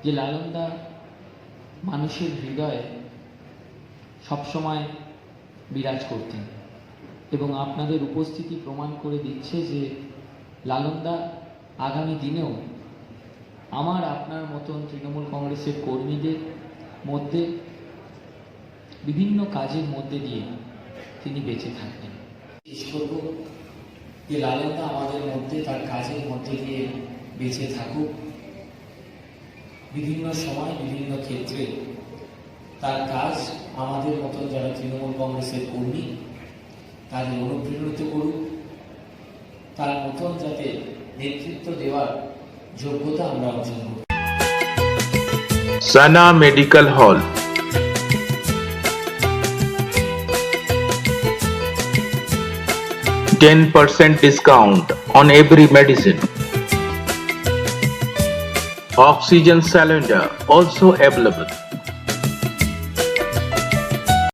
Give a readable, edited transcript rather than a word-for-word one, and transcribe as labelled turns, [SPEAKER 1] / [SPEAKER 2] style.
[SPEAKER 1] যে লালনদা মানুষের হৃদয়ে সবসময় বিরাজ করতেন এবং আপনাদের উপস্থিতি প্রমাণ করে দিচ্ছে যে লালনদা আগামী দিনেও আমার আপনার মতন তৃণমূল কংগ্রেসের কর্মীদের মধ্যে বিভিন্ন কাজের মধ্যে দিয়ে তিনি বেঁচে থাকবেন। বিশেষ করব যে লালনদা আমাদের মধ্যে তার কাজের মধ্যে দিয়ে বেঁচে থাকুক, বিভিন্ন সময় বিভিন্ন ক্ষেত্রে তার কাজ আমাদের মতন যারা তৃণমূল কংগ্রেসের কর্মী তাদের অনুপ্রাণিত করুক, তার মতন যাতে নেতৃত্ব দেওয়ার যোগ্যতা আমরা অর্জন করি।
[SPEAKER 2] সানা medical hall, 10% discount on every medicine. Oxygen cylinder also available.